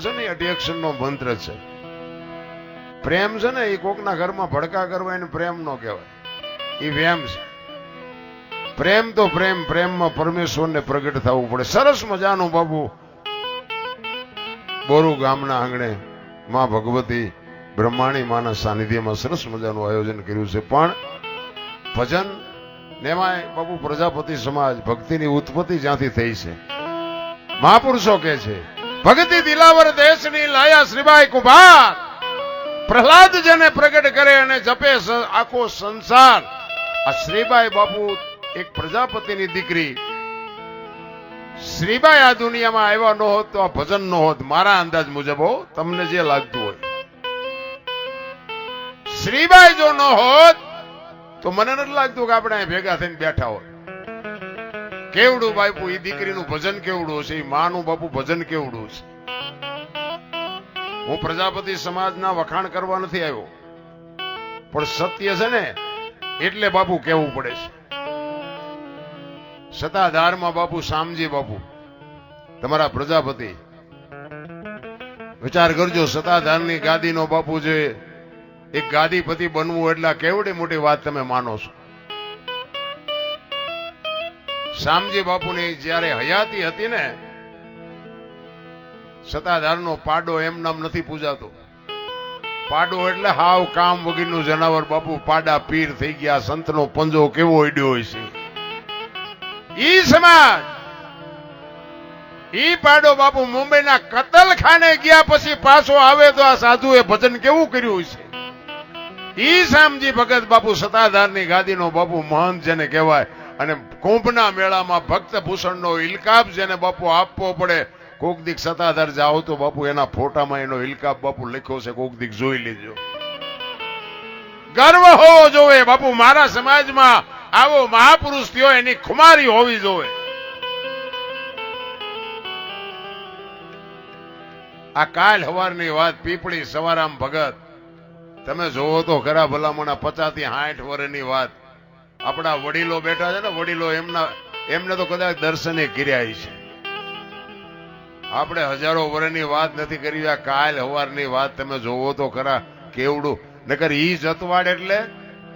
છે ને અટેક્શન નો મંત્ર છે. પ્રેમ છે ને એ કોકના ઘરમાં ભડકા કરવા એને પ્રેમ નો કહેવાય, એ વ્યામ છે. પ્રેમ તો પ્રેમ, પ્રેમમાં પરમેશ્વરને પ્રગટ થવું પડે. સરસ મજાનું બાપુ બોરુ ગામના આંગણે માં ભગવતી બ્રહ્માણી માના સાનિધ્યમાં સરસ મજાનું આયોજન કર્યું છે. પણ ભજન નેમાય બાપુ પ્રજાપતિ સમાજ ભક્તિની ઉત્પત્તિ જ્યાંથી થઈ છે. મહાપુરુષો કે છે ભક્તિ દિલાવર દેશની લાયા શ્રીબાઈ કુંભાર, પ્રહલાદ જેને પ્રગટ કરે અને જપે આખો સંસાર. આ શ્રીબાઈ બાપુ એક પ્રજાપતિની દીકરી. શ્રીબાઈ આ દુનિયામાં આવ્યા ન હોત તો આ ભજન ન હોત, મારા અંદાજ મુજબ હો, તમને જે લાગતું હોય. શ્રીબાઈ જો ન હોત તો મને નથી લાગતું કે આપણે અહીં ભેગા થઈને બેઠા હોય. કેવડું બાપુ એ દીકરીનું ભજન કેવડું છે, માનું બાપુ ભજન કેવડું છે. હું પ્રજાપતિ સમાજના વખાણ કરવા નથી આવ્યો, પણ સત્ય છે ને એટલે બાપુ કેવું પડે છે. સતાધારમાં બાપુ શામજી બાપુ તમારા પ્રજાપતિ, વિચાર કરજો, સતાધારની ગાદીનો બાપુ જે એક ગાદીપતિ બનવું એટલે કેવડી મોટી વાત તમે માનો છો. શામજી બાપુની જયારે હયાતી હતી ને, સતાધારનો પાડો એમ નામ નથી પૂજાતો. પાડો એટલે હાવ કામ વગરનું જનાવર બાપુ. પાડા પીર થઈ ગયા, સંતનો પંજો કેવો અડ્યો હોય છે. ઈ સમાજ ઈ પાડો બાપુ મુંબઈના કતલખાને ગયા પછી પાછો આવે તો આ સાધુએ ભજન કેવું કર્યું છે. ઈ શામજી ભગત બાપુ સતાધારની ગાદીનો બાપુ મહંત જેને કહેવાય. અને કુંભના મેળામાં ભક્ત ભૂષણનો ઇલકાબ જેને બાપુ આપવો પડે. કોક દીક સતાધાર જાઓ તો બાપુ એના ફોટામાં એનો ઇલકાબ બાપુ લખ્યો છે, કોક દીક જોઈ લેજો. ગર્વ હોવો જોવે બાપુ, મારા સમાજમાં આવો મહાપુરુષ થયો એની ખુમારી હોવી જોવે. આ કાલ હવારની વાત, પીપળી સવારામ ભગત, તમે જોવો તો ખરા ભલામણા 50 થી 60 વર્ષની વાત. આપણા વડીલો બેઠા છે ને, વડીલો એમને તો કદાચ દર્શને કર્યા છે. આપણે હજારો વર્ષની વાત નથી કરી, આ કાલ હવારની વાત તમે જોવો તો ખરા કેવડું. નકર ઈ જતવાડ એટલે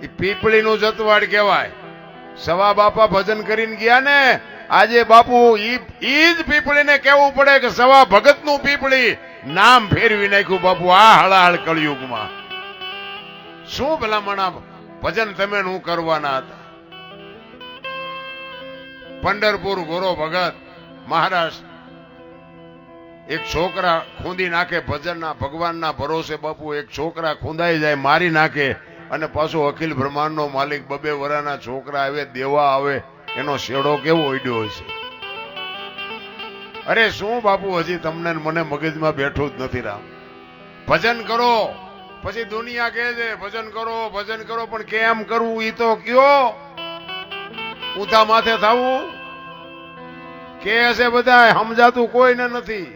ઈ પીપળીનું જતવાડ કહેવાય. સવા બાપા ભજન કરીને ગયા ને, આજે બાપુ ઈ જ પીપળીને કેવું પડે કે સવા ભગતનું પીપળી નામ ફેરવી નાખ્યું બાપુ આ હળાહળ કળિયુગમાં. શું ભલામણા ભજન તમે હું કરવાના હતા. પંઢરપુર ગોરો ભગત મહારાષ્ટ્ર, એક છોકરા ખૂંદી નાખે ભજનના ભગવાનના ભરોસે બાપુ. એક છોકરા ખૂંદાઈ જાય, મારી નાખે, અને પાછો અખિલ બ્રહ્માંડનો માલિક 2 વર્ષના છોકરા આવે દેવા આવે, એનો શેડો કેવો ઉડ્યો હોય છે. અરે શું બાપુ, હજી તમને મને મગજમાં બેઠું જ નથી. રામ ભજન કરો, પછી દુનિયા કહે છે ભજન કરો ભજન કરો, પણ કેમ કરવું ઈ તો કયો. ઊંધા માથે થવું કે છે બધા, સમજાતું કોઈને નથી.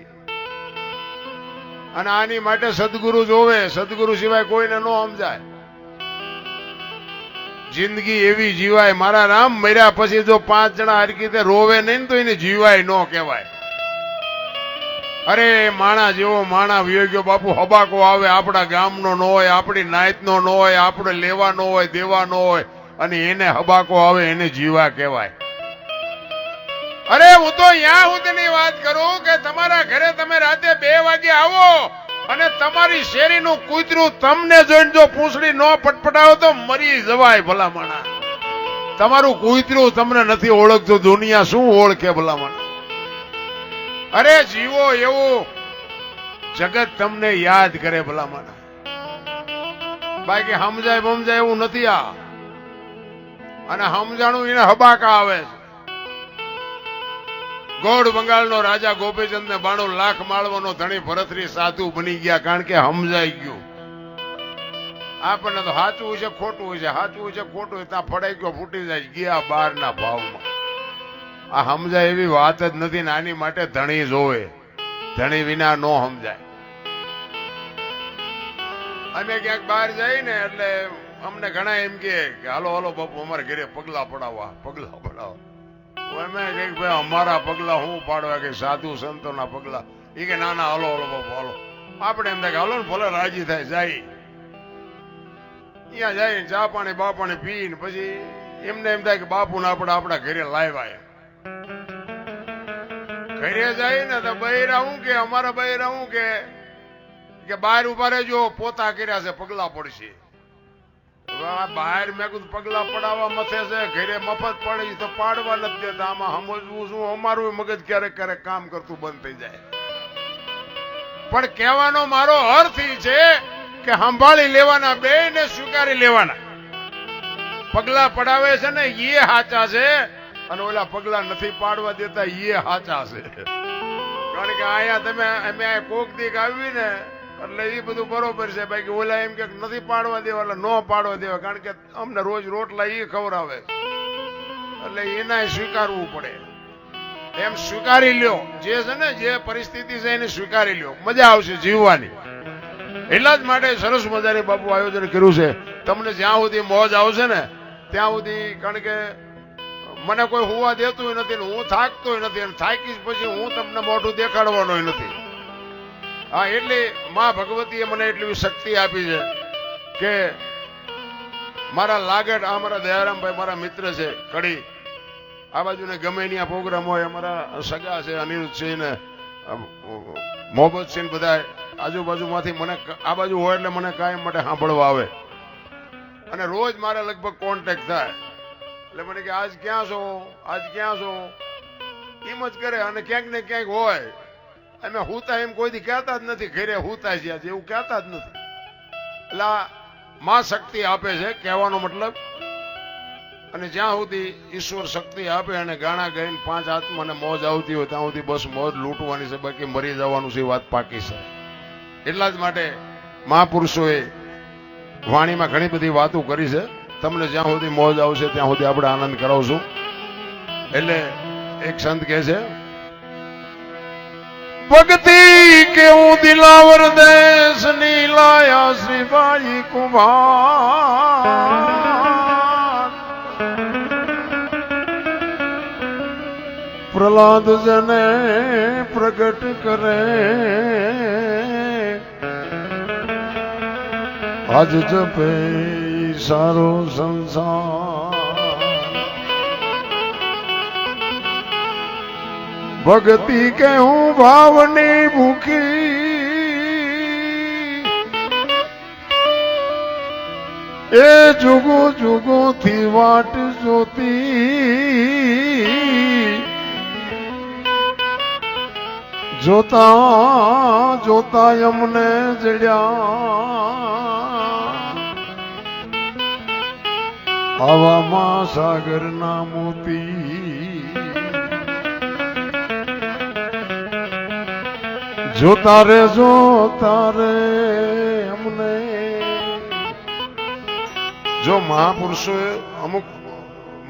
અને આની માટે સદગુરુ જોવે, સદગુરુ સિવાય કોઈને ન સમજાય. જિંદગી એવી જીવાય મારા રામ, મર્યા પછી જો 5 જણા હરકીતે રોવે નહીં તો એને જીવાય ન કહેવાય. અરે માણા જેવો માણા વિયોગ્યો બાપુ હબાકો આવે, આપણા ગામનો ન હોય, આપણી નાયતનો ન હોય, આપણે લેવા ન હોય, દેવા ન હોય, અને એને હબાકો આવે એને જીવા કહેવાય. અરે હું તો યા સુધીની વાત કરું કે તમારા ઘરે તમે રાતે 2 વાગે આવો અને તમારી શેરીનું કૂતરું તમને જોઈને જો પૂંછડી ન પટપટાવો તો મરી જવાય ભલામણા. તમારું કૂતરું તમને નથી ઓળખતું, દુનિયા શું ઓળખે ભલામણા. અરે જીવો એવું જગત તમને યાદ કરે ભલામણા. બાકી સમજાય બમજાય એવું નથી આ. અને સમજાણું એને હબાકા આવે છે. ગોળ બંગાળનો રાજા ગોપીચંદ ને 92 લાખ માળવાનો ધણી ભરતરી સાધુ બની ગયા, કારણ કે સમજાઈ ગયું. આપણને તો સાચું છે ખોટું છે, સાચું છે ખોટું, ત્યાં ફડાઈ ગયો ફૂટી જાય, ગયા 12 ભાવમાં. આ સમજાય એવી વાત જ નથી. આની માટે ધણી જોવે, ધણી વિના નો સમજાય. અમે ક્યાંક બહાર જઈ ને એટલે અમને ઘણા એમ કે હાલો હાલો બાપુ અમારે ઘરે પગલા પડાવવા, પગલા પડાવવા. અમે કઈક ભાઈ અમારા પગલા હું પાડવા કે સાધુ સંતોના પગલા. એ કે ના ના હાલો હાલો બાપુ હાલો. આપણે એમ થાય કે હાલો ને ભલે રાજી થાય જાય. ત્યાં જાય ચા પાણી બા પાણી પીને પછી એમને એમ થાય કે બાપુ ને આપણે આપણા ઘરે લાવ્યા. ઘરે જાય ને તો બૈરા હું કે અમારા બૈરા હું કે બહાર ઉભા રહેજો પોતા કર્યા છે પગલા પડશે. બહાર મેં કીધું પગલા પડાવવા મથે છે ઘરે મફત પડી તો પાડવા નથી દેતા. આમાં સમજવું શું અમારું મગજ ક્યારેક ક્યારેક કામ કરતું બંધ થઈ જાય. પણ કહેવાનો મારો અર્થ ઈ છે કે સંભાળી લેવાના બે ને સ્વીકારી લેવાના. પગલા પડાવે છે ને એ સાચા છે અને ઓલા પગલા નથી પાડવા દેતા એ સાચા છે. કારણ કે અહીંયા તમે અમે કોક દીક આવી ને એટલે એ બધું બરોબર છે. બાકી ઓલા એમ કે નથી પાડવા દેવા એટલે ન પાડવા દેવા. કારણ કે અમને રોજ રોટલા એ ખવડાવે એટલે એના સ્વીકારવું પડે. એમ સ્વીકારી લ્યો જે છે ને જે પરિસ્થિતિ છે એને સ્વીકારી લ્યો. મજા આવશે જીવવાની. એટલા જ માટે સરસ મજાની બાપુ આયોજન કર્યું છે. તમને જ્યાં સુધી મોજ આવશે ને ત્યાં સુધી. કારણ કે મને કોઈ હુવા દેતું નથી ને હું થાકતો નથી અને થાકીશ પછી હું તમને મોઢું દેખાડવાનો નથી. હા એટલે માં ભગવતીએ મને એટલી શક્તિ આપી છે કે મારા લાગેટ આ મારા દયારામભાઈ મારા મિત્ર છે કડી. આ બાજુ ને ગમે ત્યાં પ્રોગ્રામ હોય અમારા સગા છે અનિરુદ્ધસિંહ ને મોહબ્બતસિંહ બધા આજુબાજુમાંથી મને આ બાજુ હોય એટલે મને કાયમ માટે સાંભળવા આવે અને રોજ મારે લગભગ કોન્ટેક્ટ થાય. એટલે મને કે આજ ક્યાં છો આજ ક્યાં છો એમ જ કરે. અને ક્યાંક ને ક્યાંક હોય અમે હુતા એમ કોઈથી કહેતા જ નથી. ઘરે હુતા છે એવું કહેતા જ નથી. એટલે માં શક્તિ આપે છે કહેવાનો મતલબ. અને જ્યાં સુધી ઈશ્વર શક્તિ આપે અને ગાણા ગાઈને પાંચ આત્માને મોજ આવતી હોય ત્યાં સુધી બસ મોજ લૂંટવાની છે. બાકી મરી જવાનું છે વાત પાકી છે. એટલા જ માટે મહાપુરુષોએ વાણીમાં ઘણી બધી વાતો કરી છે. તમને જ્યાં સુધી મોજ આવશે ત્યાં સુધી આપણે આનંદ કરાવશું. એટલે એક સંત કહે છે ભક્તિ કેવું દિલાવર દેશની લાયા શ્રીબાઈ કુમાર પ્રહલાદ જને પ્રગટ કરે આજ જપે સારો સંસાર ભક્તિ કેહું ભાવની ભૂખી એ જુગો જુગો થી વાટ જોતી જોતા જોતા અમને જડ્યા આવામાં સાગર ના મોતી જોતા રે અમને. જો મહાપુરુષો અમુક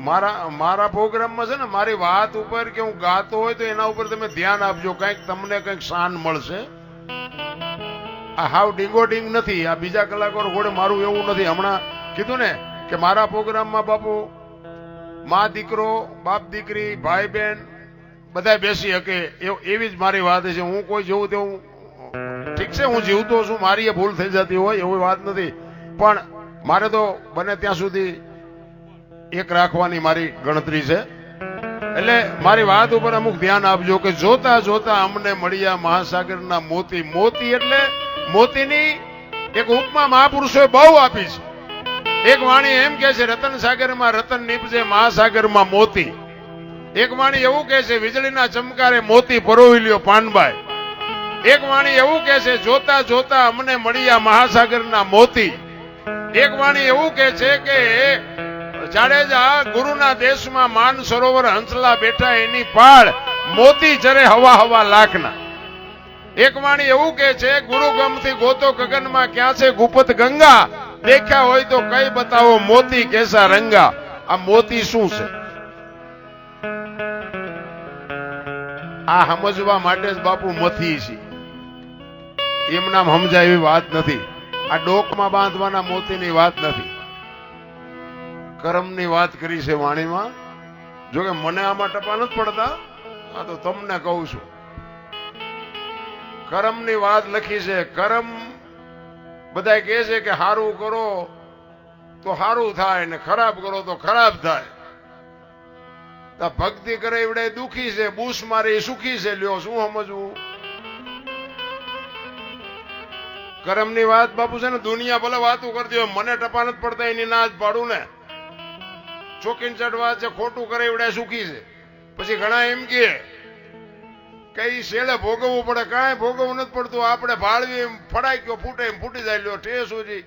મારા પ્રોગ્રામમાં છે ને મારી વાત ઉપર કે હું ગાતો હોય તો એના ઉપર તમે ધ્યાન આપજો. કંઈક તમને કંઈક શાન મળશે. આ હાવ ડીંગોડીંગ નથી. આ બીજા કલાકારો ઘોડે મારું એવું નથી. હમણાં કીધું ને કે મારા પ્રોગ્રામમાં બાપુ મા દીકરો બાપ દીકરી ભાઈ બહેન બધા બેસી શકે એવી જ મારી વાત છે. હું કોઈ જેવું તેવું ઠીક છે હું જીવતો છું મારી એ ભૂલ થઈ જતી હોય એવી વાત નથી. પણ મારે તો બને ત્યાં સુધી એક રાખવાની મારી ગણતરી છે. એટલે મારી વાત ઉપર અમુક ધ્યાન આપજો કે જોતા જોતા અમને મળ્યા મહાસાગરના મોતી. મોતી એટલે મોતીની એક ઉપમા મહાપુરુષોએ બહુ આપી છે. એક વાણી એમ કે છે રતન સાગરમાં રતન નીપજે મહાસાગરમાં મોતી. એક વાણી એવું કે છે વીજળીના ચમકારે મોતી પરોવી લ્યો પાનબાઈ. એક વાણી એવું કે છે જોતા જોતા અમને મળ્યા મહાસાગરના મોતી. એક વાણી એવું કે છે કે જાડેજા ગુરુના દેશમાં માન સરોવર હંસલા બેઠા એની પાળ મોતી જરે હવા હવા લાખના. એક વાણી એવું કે છે ગુરુ ગમથી ગોતો ગગનમાં ક્યાં છે ગુપત ગંગા દેખ્યા હોય તો કઈ બતાવો મોતી કેસા રંગા. આ મોતી શું છે આ સમજવા માટે જ બાપુ મથી છે. એમ નામ સમજાય એવી વાત નથી. આ ડોકમાં બાંધવાના મોતીની વાત નથી. કર્મની વાત કરી છે વાણીમાં. જો કે મને આમાં ટપા નથી પડતા. આ તો તમને કહું છું. કર્મની વાત લખી છે. કર્મ બધા કહે છે કે સારું કરો તો સારું થાય ને ખરાબ કરો તો ખરાબ થાય. તો ભક્તિ કરે એવડે દુખી છે, બૂસ મારે સુખી છે. લ્યો શું સમજવું? કર્મની વાત બાપુ છે ને દુનિયા ભલે વાતું કરતી હોય, મને ટપા નથી પડતા એની ના જ પાડું ને. ચોકીન ચટ વાત છે, ખોટું કરે એવડે સુખી છે. પછી ઘણા એમ કે કઈ શેલે ભોગવવું પડે, કાંઈ ભોગવવું નથી પડતું. આપણે ભાળવી ફડાઈ ગયો ફૂટે એમ ફૂટી જાય. લ્યો ઠેસ સુધી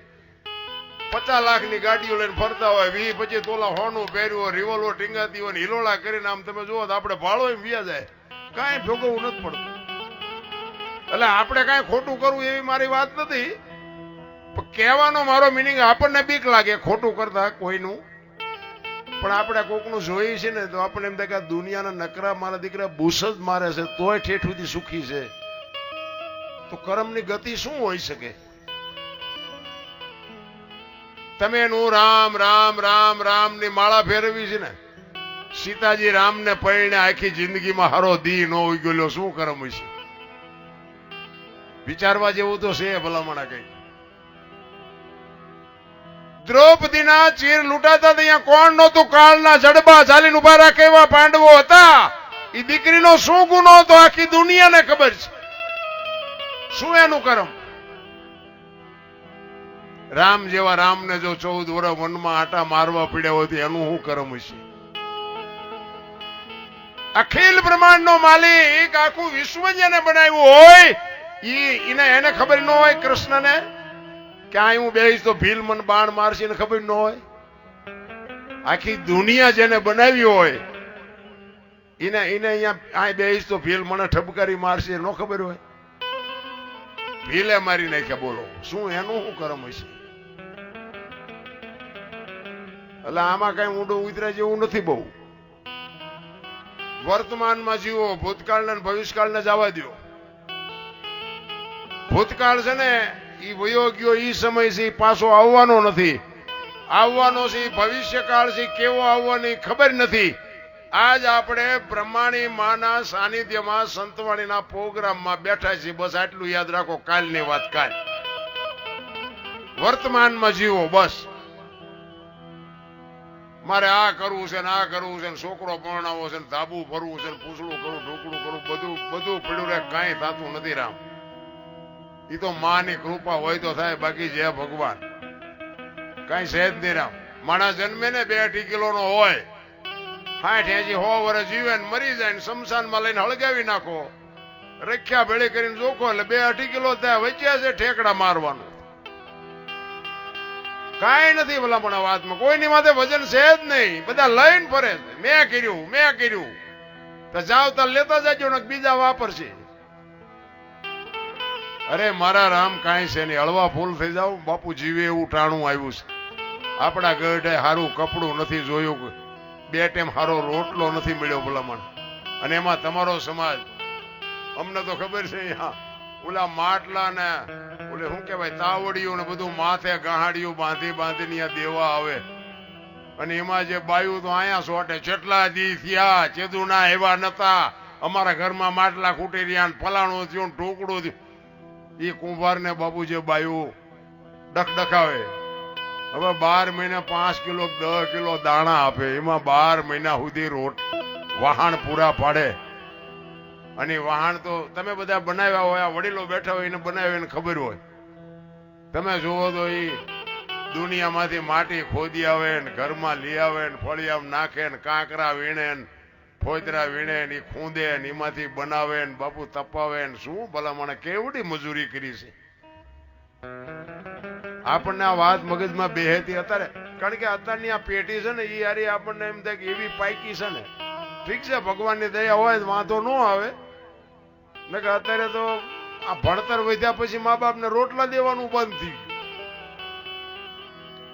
50 લાખની ગાડીઓ લઈને ફરતા હોય, 20-25 તોલા હોનું પહેર્યું હોય, રિવોલ્વર ટીંગાતી હોય, હિલોળા કરીને આમ તમે જુઓ તો આપણે ભાળો એમ વ્યા જાય. કાંઈ ભોગવવું નથી પડતું. એટલે આપણે કાંઈ ખોટું કરવું એવી મારી વાત નથી, પણ કહેવાનો મારો મિનિંગ આપણને બીક લાગે ખોટું કરતા કોઈનું. પણ આપણે કોકનું જોઈએ છે ને તો આપણે એમ થાય કે આ દુનિયાના નકરા મારા દીકરા બૂસ જ મારે છે તોય ઠેઠ સુધી સુખી છે. તો કર્મની ગતિ શું હોઈ શકે? તમે એનું રામ રામ રામ રામ ની માળા ફેરવી છે ને. સીતાજી રામ ને પૈણે આખી જિંદગીમાં હારો દી ન હોઈ ગયો. શું કર્મ હશે? વિચારવા જેવું તો છે ભલામણા કઈ. દ્રૌપદીના ચીર લૂંટાતા અહીંયા કોણ નહોતું? કાળના જડબા ચાલીને ઉભા રાખે એવા પાંડવો હતા. એ દીકરીનો શું ગુનો હતો આખી દુનિયાને ખબર છે. શું એનું કર્મ? રામ જેવા રામને જો 14 વર્ષ વનમાં આટા મારવા પડ્યા હોય એનું શું કર્મ હશે? અખિલ બ્રહ્માંડનો માલિક આખું વિશ્વ જેને બનાવ્યું હોય એને ખબર ન હોય કૃષ્ણને ક્યાંય હું બેહીશ તો ભીલ મન બાણ મારશે ને ખબર ન હોય? આખી દુનિયા જેને બનાવી હોય એને અહીંયા બેહીશ તો ભીલ મને ઠપકારી મારશે ન ખબર હોય? ભીલે મારી નાખ્યા. બોલો શું એનું શું કર્મ હશે? એટલે આમાં કઈ ઊંડું ઉતર્યા જેવું નથી. બહુ વર્તમાનમાં જીવો, ભૂતકાળને ભવિષ્યકાળને જવા દો. ભૂતકાળ છે ને ઈ વયો ગયો, ઈ સમય છે પાછો આવવાનો નથી. આવવાનો છે ભવિષ્યકાળ છે, કેવો આવવાની ખબર નથી. આજ આપણે બ્રહ્માણી માના સાનિધ્યમાં સંતવાણીના પ્રોગ્રામમાં બેઠા છીએ. બસ આટલું યાદ રાખો. કાલની વાત કાલ. વર્તમાનમાં જીવો બસ. મારે આ કરવું છે ને આ કરવું છે ને છોકરો પરણાવો છે ને ધાબુ ફરવું છે ને પૂછડું કરું ઢોકળું કરું બધું પડ્યું રહે. કાંઈ થતું નથી રામ. એ તો માની કૃપા હોય તો થાય, બાકી જય ભગવાન કઈ સહેજ નહીં રામ. માણસ જન્મે ને 2-2 કિલોનો હોય, 60-80 વર્ષ જીવે ને મરી જાય ને શમશાનમાં લઈને હળગાવી નાખો. રખ્યા ભેળી કરીને જોખો એટલે 2-2.5 કિલો થાય. વચ્ચે છે ઠેકડા મારવાનું. કાંઈ નથી ભલામણ વાતમાં. કોઈની માથે વજન છે જ નહીં. બધા લઈને ફરે છે. મેં કર્યું તો જાવ તો લેતા જાજો ને બીજા વાપરશે. અરે મારા રામ કાંઈ છે નહીં. હળવા ફૂલ થઈ જાવ. બાપુ જીવે એવું ટાણું આવ્યું છે. આપણા ગઢે સારું કપડું નથી જોયું, 2 ટાઈમ સારો રોટલો નથી મળ્યો ભલામણ. અને એમાં તમારો સમાજ અમને તો ખબર છે ઓલા માટલા ને ઓલે શું કેવાય તાવડિયું ને બધું માથે ગાહાડિયું બાંધીને દેવા આવે. અને એમાં જે બાયું તો અહીંયા સોટે. કેટલા દી થયા ચેદુના એવા નતા. અમારા ઘરમાં માટલા ખૂટી રહ્યા, ફલાણું થયું, ઢોકળું થયું. એ કુંભાર ને બાપુ જે બાયું ડખડખાવે. હવે 12 મહિને 5 કિલો 10 કિલો દાણા આપે. એમાં 12 મહિના સુધી વહાણ પૂરા પાડે. અને વહાણ તો તમે બધા બનાવ્યા હોય, વડીલો બેઠા હોય એને બનાવ્યા એને ખબર હોય. તમે જુઓ તો એ દુનિયામાંથી માટી ખોદી આવે ને ઘરમાં લઈ આવે ને ફળિયામ નાખે ને કાંકરા વીણે ને ફોતરા વીણે ને ખૂંદે ને એમાંથી બનાવે ને બાપુ તપાવે ને શું ભલામણ કેવડી મજૂરી કરી છે. આપણને આ વાત મગજમાં બેહેતી અત્યારે, કારણ કે અત્યારની આ પેટી છે ને એ યારી આપણને એમ થાય કે એવી પાકી છે ને. ઠીક છે ભગવાનની દયા હોય વાંધો ન આવે. ને કે અત્યારે તો આ ભણતર વધ્યા પછી મા બાપ ને રોટલા દેવાનું બંધ થઈ ગયું.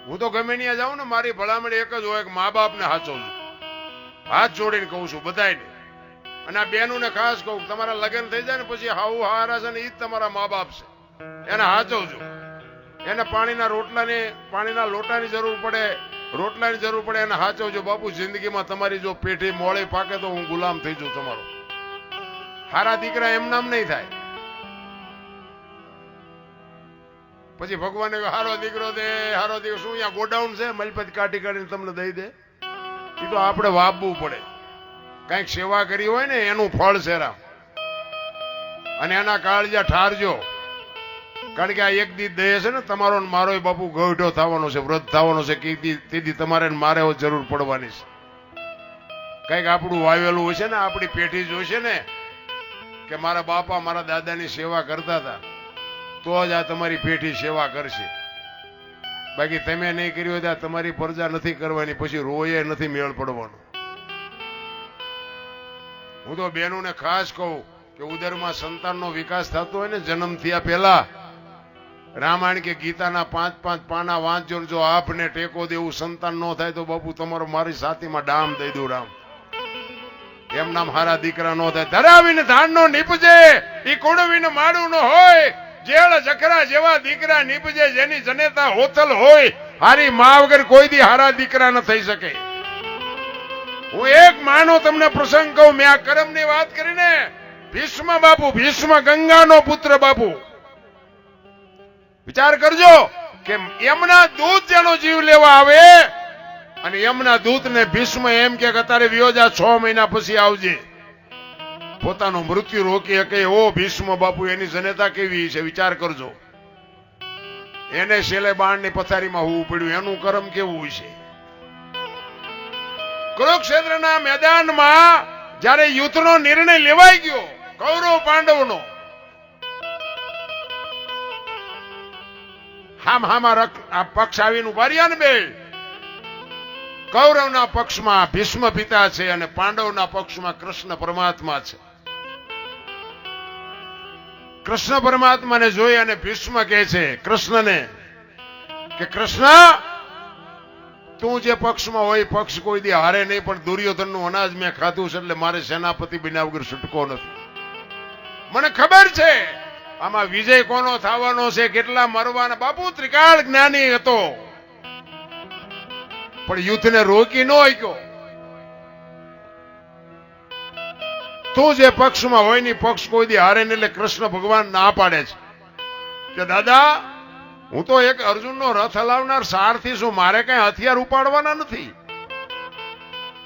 હું તો ગમે ત્યાં જાઉં ને મારી ભલામણ એક જ હોય કે મા બાપ ને હાચવજો. હાથ જોડીને કહું છું બધાને. અને આ બેનું ને ખાસ કહું, તમારા લગ્ન થઈ જાય ને પછી હાઉ હારા છે ને એ જ તમારા મા બાપ છે. એને હાચવજો. એને પાણીના લોટાની જરૂર પડે, રોટલાની જરૂર પડે, એને હાચવજો. બાપુ જિંદગીમાં તમારી જો પેઢી મોળી પાકે તો હું ગુલામ થઈ જાઉં તમારો. હારા દીકરા એમ નામ નહીં થાય. પછી ભગવાને કહ્યું, હારો દીકરો દે, હારો દીકરો. શું અહીંયા ગોડાઉન છે મલપત કાઢી કાઢીને તમને દઈ દે? એ તો આપણે વાપવું પડે. કઈક સેવા કરી હોય ને એનું ફળ છે રામ. અને એના કાળજા ઠારજો, કારણ કે આ એક દી દે છે ને તમારો ને મારો બાપુ ગૌઠો થવાનો છે, વ્રત થવાનો છે, તેથી તમારે મારે જરૂર પડવાની છે. કઈક આપણું વાવેલું હશે ને, આપણી પેઢી જોશે ને કે મારા બાપા મારા દાદાની સેવા કરતા હતા, તો જ આ તમારી પેઢી સેવા કરશે. બાકી તમે નહીં કર્યું હોય તો તમારી પ્રજા નથી કરવાની, પછી રોયે નથી મેળ પડવાનો. હું તો બહેનોને ખાસ કહું કે ઉદરમાં સંતાનનો વિકાસ થતો હોય ને જન્મ થયા પહેલા રામાયણ કે ગીતાના 5-5 પાના વાંચજો. જો આપને ટેકો દેવું સંતાન ન થાય તો બાપુ તમારો મારી સાથીમાં ડામ દઈ દઉં રામ. એમ નામ હારા દીકરા નો થાય. ધરાવીને ધાન નો નીપજે, ઈ કુડવીને માડું ન હોય. જેળ જખરા જેવા દીકરા નીપજે, જેની જનેતા હોથલ હોય. હારી મા વગર કોઈ દી હારા દીકરા ન થઈ શકે. હું એક માનો તમને પ્રસંગ કહું. મેં આ કરમની વાત કરીને ભીષ્મ બાપુ, ભીષ્મ ગંગાનો પુત્ર બાપુ, વિચાર કરજો કે એમના દૂત જેનો જીવ લેવા આવે અને એમના દૂતને ભીષ્મ એમ કે અત્યારે વિયોજા 6 મહિના પછી આવજે, પોતાનું મૃત્યુ રોકી શકે. ઓ ભીષ્મ બાપુ, એની જનેતા કેવી છે વિચાર કરજો. એને શેલે બાણની પથારીમાં હોવું પડ્યું, એનું કર્મ કેવું છે. કુરુક્ષેત્રના મેદાનમાં જ્યારે યુદ્ધનો નિર્ણય લેવાઈ ગયો કૌરવ પાંડવનો, હામાં પક્ષ આવીને ઉભા રહ્યા ને બે. કૌરવના પક્ષમાં ભીષ્મ પિતા છે અને પાંડવના પક્ષમાં કૃષ્ણ પરમાત્મા છે. કૃષ્ણ પરમાત્માને જોઈ અને ભીષ્મ કહે છે કૃષ્ણને કે કૃષ્ણ, તું જે પક્ષમાં હોય પક્ષ કોઈ દી હારે નહીં, પણ દુર્યોધનનું અનાજ મેં ખાધું છે એટલે મારે સેનાપતિ બન્યા વગર છૂટકો નથી. મને ખબર છે આમાં વિજય કોનો થવાનો છે, કેટલા મરવાના. બાપુ ત્રિકાળ જ્ઞાની હતો પણ યુદ્ધને રોકી ન શક્યો. તું જે પક્ષમાં હોય ની પક્ષ કોઈ દી હારે નહીં. એટલે કૃષ્ણ ભગવાન ના પાડે છે કે દાદા, હું તો એક અર્જુનનો રથ હલાવનાર સારથી છું, મારે કઈ હથિયાર ઉપાડવાના નથી.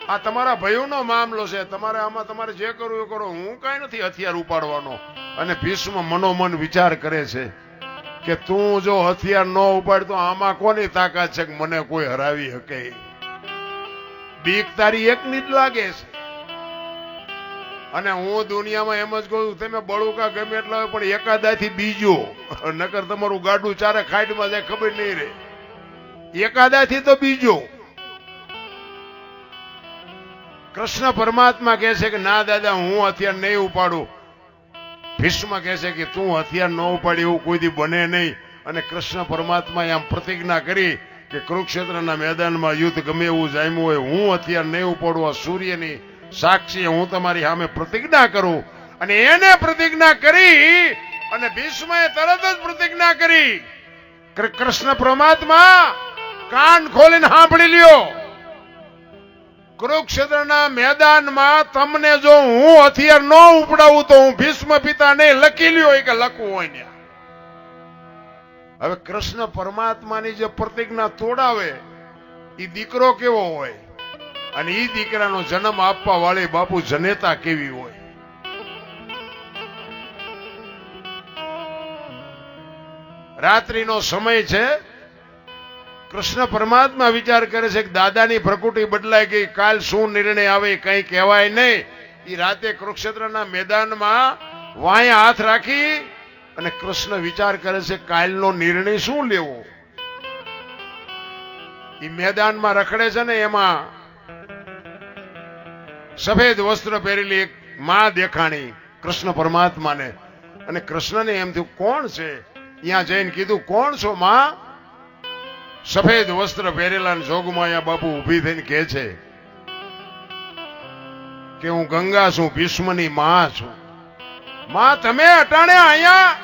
આ તમારા ભાઈઓનો મામલો છે, તમારે આમાં તમારે જે કરવું એ કરો, હું કઈ નથી હથિયાર ઉપાડવાનો. અને ભીષ્મ મનોમન વિચાર કરે છે કે તું જો હથિયાર ન ઉપાડ તો આમાં કોની તાકાત છે કે મને કોઈ હરાવી શકે? બીક તારી એકની જ લાગે છે. અને હું દુનિયામાં એમ જ કહું, તમે બળુકા ગમે એટલા હોય પણ એકાદાથી બીજો, નકર તમારું ગાડું ચારે ખાઈડમાં જાય ખબર નહીં રહે. એકાદાથી તો બીજો. કૃષ્ણ પરમાત્મા કહે છે કે ના દાદા, હું હથિયાર નહીં ઉપાડું. ભીષ્મ કહે છે કે તું હથિયાર ન ઉપાડી એવું કોઈ દી બને નહીં. અને કૃષ્ણ પરમાત્માએ આમ પ્રતિજ્ઞા કરી કે કુરુક્ષેત્રના મેદાનમાં યુદ્ધ ગમે એવું જામ્યું હોય, હું હથિયાર નહીં ઉપાડું. આ સૂર્યની સાક્ષી હું તમારી સામે પ્રતિજ્ઞા કરું. અને એને પ્રતિજ્ઞા કરી અને ભીષ્મએ તરત જ પ્રતિજ્ઞા કરી. કૃષ્ણ પરમાત્મા કાન ખોલીને સાંભળી લ્યો, કુરુક્ષેત્રના મેદાનમાં તમને જો હું હથિયાર ન ઉપડાવું તો હું ભીષ્મ પિતાને લખી લ્યો કે લખવું હોય ને. હવે કૃષ્ણ પરમાત્માની જે પ્રતિજ્ઞા તોડાવે એ દીકરો કેવો હોય અને એ દીકરાનો જન્મ આપવા વાળી બાપુ જનેતા કેવી હોય. રાત્રિનો સમય છે. કૃષ્ણ પરમાત્મા વિચાર કરે છે કે દાદાની પ્રકૃતિ બદલાઈ ગઈ, કાલ શું નિર્ણય આવે કઈ કહેવાય નહીં. એ રાતે કુરુક્ષેત્રના મેદાનમાં વાયા હાથ રાખી અને કૃષ્ણ વિચાર કરે છે કાલનો નિર્ણય શું લેવો. એ મેદાનમાં રખડે છે ને, એમાં સફેદ વસ્ત્ર પહેરેલી એક માં દેખાણી કૃષ્ણ પરમાત્માને. અને કૃષ્ણને એમ થયું કોણ છે? ત્યાં જઈને કીધું કોણ છો માં? સફેદ વસ્ત્ર પહેરેલા જોગમાયા બાપુ ઉભી થઈને કહે છે કે હું ગંગા છું, ભીષ્મની માં છું. માં તમે અટાણે અહીંયા?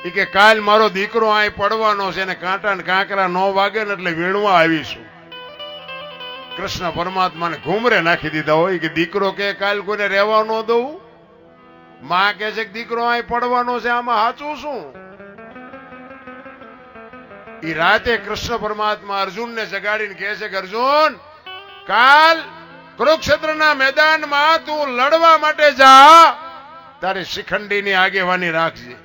એ કે કાલ મારો દીકરો અહીં પડવાનો છે ને કાંટા ને કાંકરા નો વાગે ને એટલે વીણવા આવીશું. કૃષ્ણ પરમાત્માને ઘુમરે નાખી દીધા હોય કે દીકરો કે કાલ કોઈને રહેવા ન દઉં. માં કે છે કે દીકરો અહીં પડવાનો છે, આમાં સાચું શું? ઈ રાતે કૃષ્ણ પરમાત્મા અર્જુનને જગાડીને કહે છે કે અર્જુન, કાલ કુરુક્ષેત્રના મેદાનમાં તું લડવા માટે જા, તારી શિખંડીની આગેવાની રાખજે,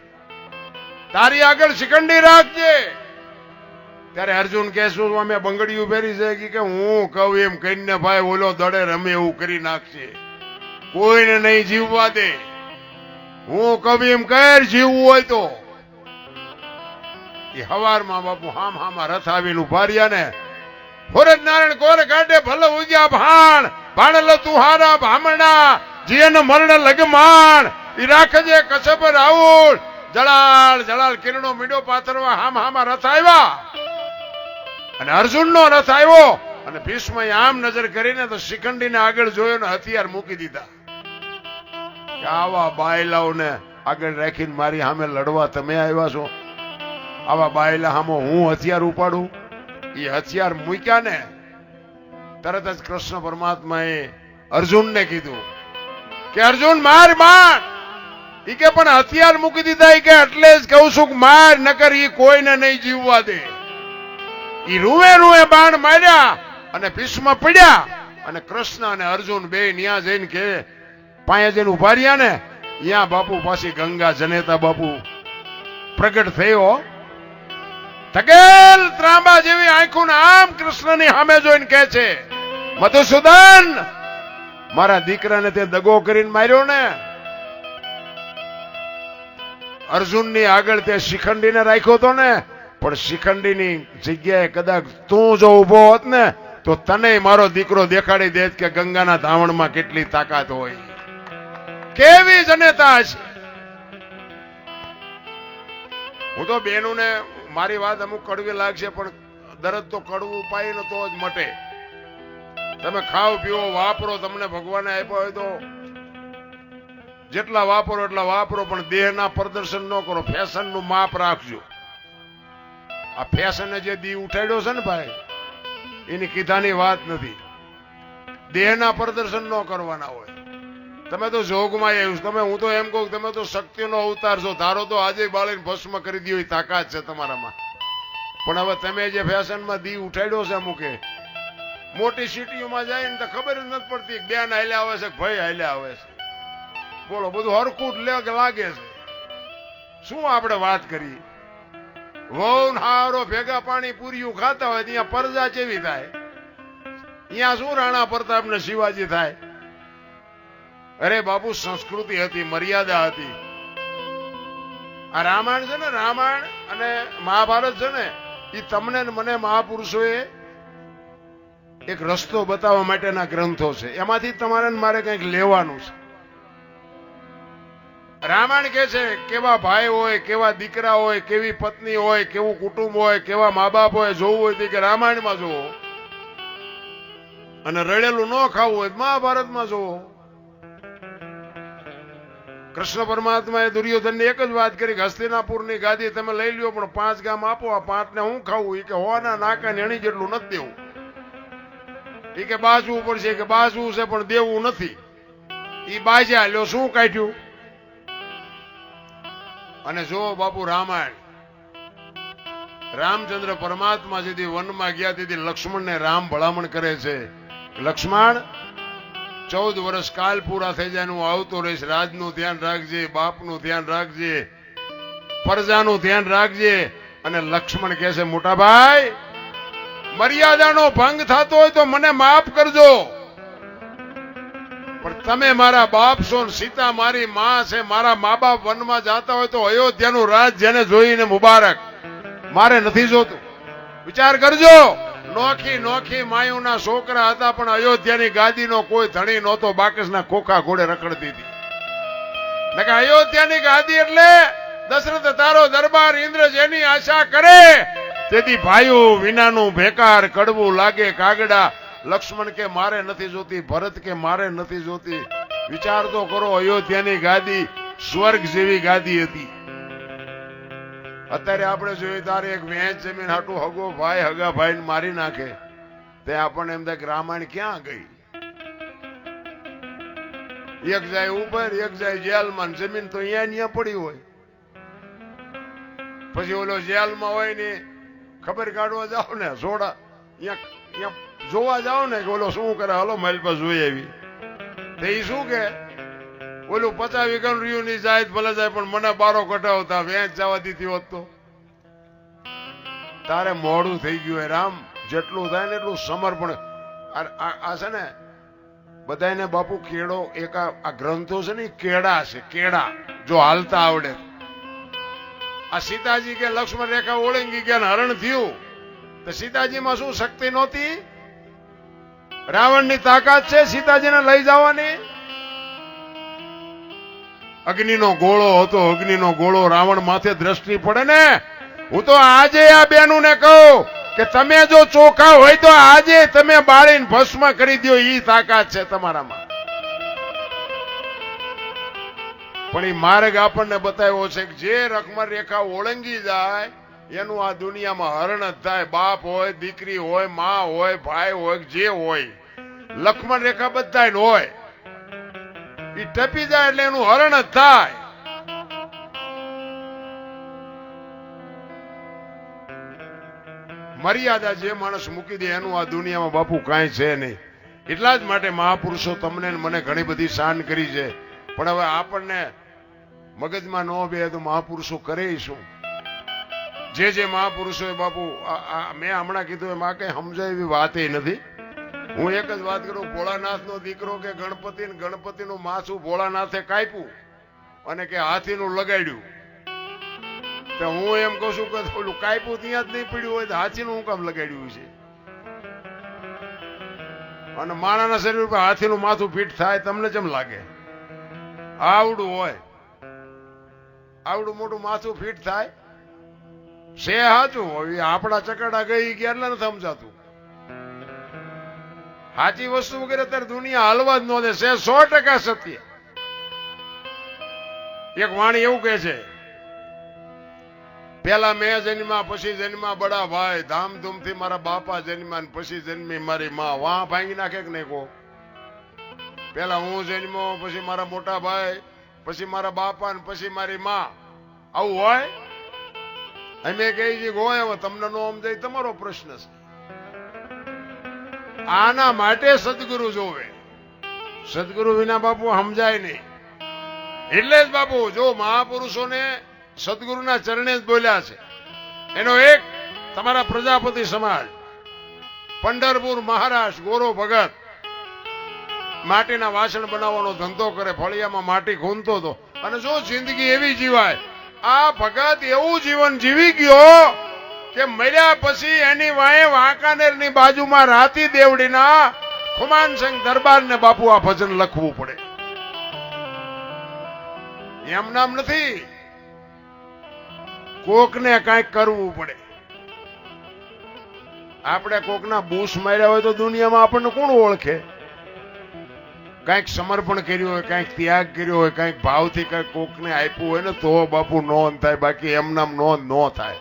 તારી આગળ શિખંડી રાખજે. ત્યારે અર્જુન કહે શું અમે બંગડીયું પહેરી છે કે હું કહું એમ કહીને ભાઈ ઓલો દડે રમે એવું કરી નાખશે, કોઈને નહીં જીવવા દે, હું કહું એમ કર, જીવવું હોય તો. એ હવારમાં બાપુ હામ હામાં રથ આવીને ઉભા રહ્યા ને, ફોરજ નારાયણ કોર કાઢે ભલે ઉગ્યા ભાણ, ભાણલો તુહારા ભામણા, જીયન મરણ લગમાણ, ઈ રાખજે કસબ રાઉલ, જળાલ જળાલ કિરણો મીડો પાથરવા હામ હામાં રથ આવ્યા. અને અર્જુનનો રથ આવ્યો અને ભીષ્મ આમ નજર કરીને તો શિખંડીને આગળ જોયો ને હથિયાર મૂકી દીધા. કે આવા બાયલાઓને આગળ રાખીને મારી સામે લડવા તમે આવ્યા છો? આવા બાયલા સામે હું હથિયાર ઉપાડું? એ હથિયાર મૂક્યા ને તરત જ કૃષ્ણ પરમાત્માએ અર્જુનને કીધું કે અર્જુન માર માર. ઈ કે પણ હથિયાર મૂકી દીધા, ઈ કે એટલે જ કહું છું કે માર, નકર ઈ કોઈને નહીં જીવવા દે. ઈ રૂએ રૂએ બાણ માર્યા અને ભીષ્મ પડ્યા અને કૃષ્ણ અને અર્જુન બે ન્યા જઈને કે પાયા જઈને ઉભા રહ્યા ને, ત્યાં બાપુ પાછી ગંગા જનેતા બાપુ પ્રગટ થયો. તકેલ ત્રાંબા જેવી આંખો આમ કૃષ્ણની સામે જોઈને કહે છે, મધુસૂદન, મારા દીકરાને તે દગો કરીને માર્યો ને, અર્જુનની આગળ તે શિખંડીને રાખ્યો હતો ને, પણ શિખંડીની જગ્યાએ કદાચ તું જો ઉભો હોત ને તો તને મારો દીકરો દેખાડી દેત કે ગંગાના ધાવણમાં કેટલી તાકાત હોય, કેવી જનેતા છે. હું તો બેનુને મારી વાત અમુક કડવી લાગશે, પણ દરદ તો કડવું પાય ને તો જ મટે. તમે ખાઓ પીવો વાપરો, તમને ભગવાને આપ્યો હોય તો જેટલા વાપરો એટલા વાપરો, પણ દેહના પ્રદર્શન ન કરો, ફેશન નું માપ રાખજો. આ ફેશને જે દી ઉઠાડ્યો છે ને ભાઈ, એની કીધાની વાત નથી. દેહના પ્રદર્શન ન કરવાના હોય. તમે તો જોગમાં આવ્યું, તમે હું તો એમ કહું તમે તો શક્તિનો અવતાર છો, ધારો તો આજે બાળીને ભસ્મ કરી દો એ તાકાત છે તમારામાં. પણ હવે તમે જે ફેશનમાં દી ઉઠાડ્યો છે અમુકે, મોટી સિટીઓમાં જાય ને તો ખબર જ નથી પડતી બેન હાલ્યા આવે છે કે ભાઈ હાલ્યા આવે છે. બોલો, બધું હરકુટ લાગે છે. શું આપણે વાત કરીએ? વહુ હારો ભેગા પાણી પૂરીયું ખાતા હોય ત્યાં પરજા કેવી થાય? અહીંયા શું રાણા પ્રતાપ ને શિવાજી થાય? અરે બાપુ, સંસ્કૃતિ હતી, મર્યાદા હતી. આ રામાયણ છે ને, રામાયણ અને મહાભારત છે ને, એ તમને મને મહાપુરુષોએ એક રસ્તો બતાવવા માટેના ગ્રંથો છે. એમાંથી તમારે મારે કંઈક લેવાનું છે. રામાયણ કે છે કેવા ભાઈ હોય, કેવા દીકરા હોય, કેવી પત્ની હોય, કેવું કુટુંબ હોય, કેવા મા બાપ હોય, જોવું હોય તો કે રામાયણમાં જોવો, અને રડેલું ન ખાવું હોય મહાભારતમાં જોવો. કૃષ્ણ પરમાત્માએ દુર્યોધનને એક જ વાત કરી કે હસ્તિનાપુરની ગાદી તમે લઈ લ્યો, પણ 5 ગામ આપો, આ 5 ને હું ખાવું? એ કે હોના નાકા નેણી જેટલું નથી દેવું. એ કે બાજવું પડશે, કે બાજવું છે પણ દેવું નથી. એ બાજ્યા લ્યો, શું કાઢ્યું? અને જો બાપુ રામાયણ, રામચંદ્ર પરમાત્મા જેથી વનમાં ગયા તેથી લક્ષ્મણને રામ ભલામણ કરે છે, લક્ષ્મણ 14 વર્ષ કાલ પૂરા થઈ જાય, હું આવતો રહીશ, રાજનું ધ્યાન રાખજે, બાપનું ધ્યાન રાખજે, પ્રજાનું ધ્યાન રાખજે. અને લક્ષ્મણ કહે છે, મોટા ભાઈ, મર્યાદાનો ભંગ થતો હોય તો મને માફ કરજો, પણ તમે મારા બાપ છો, સીતા મારી માં છે, મારા મા બાપ વનમાં જતા હોય તો અયોધ્યાનું રાજ જેને જોઈને મુબારક, મારે નથી જોતું. વિચાર કરજો. નોખી નોખી માયુના છોકરા હતા, પણ અયોધ્યાની ગાદીનો કોઈ ધણી નહોતો, બાકસના ખોખા ઘોડે રખડતી હતી. અયોધ્યાની ગાદી એટલે દશરથ તારો દરબાર, ઇન્દ્ર જેની આશા કરે, તેથી ભાઈઓ વિનાનું ભેકાર કડવું લાગે કાગડા. લક્ષ્મણ કે મારે નથી જોતી, ભરત કે મારે નથી જોતી. વિચાર તો કરો, અયોધ્યાની ગાદી સ્વર્ગ જેવી ગાદી હતી. અત્યારે આપણે જોઈએ તારે એક વેચ જમીન હાટું હગો ભાઈ હગા ભાઈ મારી નાખે, તે આપણને એમ થાય કે રામાયણ ક્યાં ગઈ? એક જાય ઉપર, એક જાય જેલમાં, જમીન તો અહીંયા પડી હોય. પછી ઓલો જેલમાં હોય ને ખબર કાઢવા જાઓ ને સોડા અહીંયા જોવા જાઓ ને કે ઓલો શું કરે, હાલો મારી પાસે જોઈ આવી. તો એ શું કે ઓલું 50 વીઘાનું રહ્યું ની જાય ભલે જાય, પણ મને બારો કઢાવતા વેચ જવા દીધી હોત તો. તારે મોડું થઈ ગયું રામ. જેટલું થાય ને એટલું સમર્પણ. આ છે ને બધાને બાપુ કેળો એક આ ગ્રંથો છે ને કેળા છે, કેળા જો હાલતા આવડે. આ સીતાજી કે લક્ષ્મણ રેખા ઓળંગી ગયા, હરણ થયું, તો સીતાજીમાં શું શક્તિ નહોતી? રાવણની તાકાત છે સીતાજીને લઈ જવાની. અગ્નિનો ગોળો હતો, અગ્નિનો ગોળો રાવણ માથે દ્રષ્ટિ પડે ને. હું તો આજે આ બેનું ને કહું કે તમે જો ચોખા હોય તો આજે તમે બાળીને ભસ્મ કરી દો, ઈ તાકાત છે તમારામાં. પણ એ માર્ગ આપણને બતાવ્યો છે કે જે લક્ષ્મણ રેખા ઓળંગી જાય એનું આ દુનિયામાં હરણ જ થાય. બાપ હોય, દીકરી હોય, માં હોય, ભાઈ હોય, જે હોય, લક્ષ્મણ રેખા બધા હોય. એ ટપી જાય એટલે એનું હરણ જ થાય. મર્યાદા જે માણસ મૂકી દે એનું આ દુનિયામાં બાપુ કાંઈ છે નહીં. એટલા જ માટે મહાપુરુષો તમને મને ઘણી બધી શાન કરી છે. પણ હવે આપણને મગજમાં ન બે તો મહાપુરુષો કરે શું? જે મહાપુરુષો બાપુ મેં હમણાં કીધું એમાં કઈ સમજાય એવી વાત નથી. હું એક જ વાત કરું, ભોળાનાથ નો દીકરો કે ગણપતિ નું માથું ભોળાનાથે કાપ્યું અને કે હાથીનું લગાડ્યું. તો હું એમ કહું છું કે ઓલું કાપ્યું ત્યાં જ નહીં પડ્યું હોય તો હાથીનું હું કામ લગાડ્યું છે? અને માણાના શરીર ઉપર હાથીનું માથું ફિટ થાય તમને કેમ લાગે? આવડું હોય, આવડું મોટું માથું ફિટ થાય છે સાચું. હવે આપણા ચકડા ગઈ ગયા એટલે નથી સમજાતું. સાચી વસ્તુ વગેરે અત્યારે દુનિયા હાલવા જ ન દે છે. 100% સત્ય. એક વાણી એવું કે છે, પેલા મેં જન્મ્યા પછી જન્મ્યા બડા ભાઈ, ધામધૂમથી મારા બાપા જન્મ્યા પછી જન્મી મારી માં. વાહ ભાંગી નાખે કે નહીં કો? પેલા હું જન્મ્યો, પછી મારા મોટા ભાઈ, પછી મારા બાપા, પછી મારી માં. આવું હોય? અમે કહી છીએ હોય. હવે તમને નો સમજાય તમારો પ્રશ્ન છે. આના માટે સદગુરુ જોવે. સદગુરુ વિના બાપુ સમજાય નહીં. એટલે જ બાપુ જો મહાપુરુષોને સદગુરુના ચરણે જ બોલ્યા છે. એનો એક તમારા પ્રજાપતિ સમાજ, પંઢરપુર મહારાષ્ટ્ર, ગોરો ભગત માટીના વાસણ બનાવવાનો ધંધો કરે, ફળિયામાં માટી ખૂંદતો હતો. અને જો જિંદગી એવી જીવાય, આ ભગત એવું જીવન જીવી ગયો કે મર્યા પછી એની વાંહે વાંકાનેર ની બાજુમાં રાતી દેવડીના ખુમાનસિંહ દરબાર ને બાપુ આ ભજન લખવું પડે. એમ નામ નથી, કોકને કાંઈક કરવું પડે. આપણે કોકના બૂસ માર્યા હોય તો દુનિયામાં આપણને કોણ ઓળખે? કાંઈક સમર્પણ કર્યું હોય, કાંઈક ત્યાગ કર્યો હોય, કાંઈક ભાવથી કાંઈક કોકને આપ્યું હોય ને તો બાપુ નોંધ થાય. બાકી એમ નામ નોંધ ન થાય.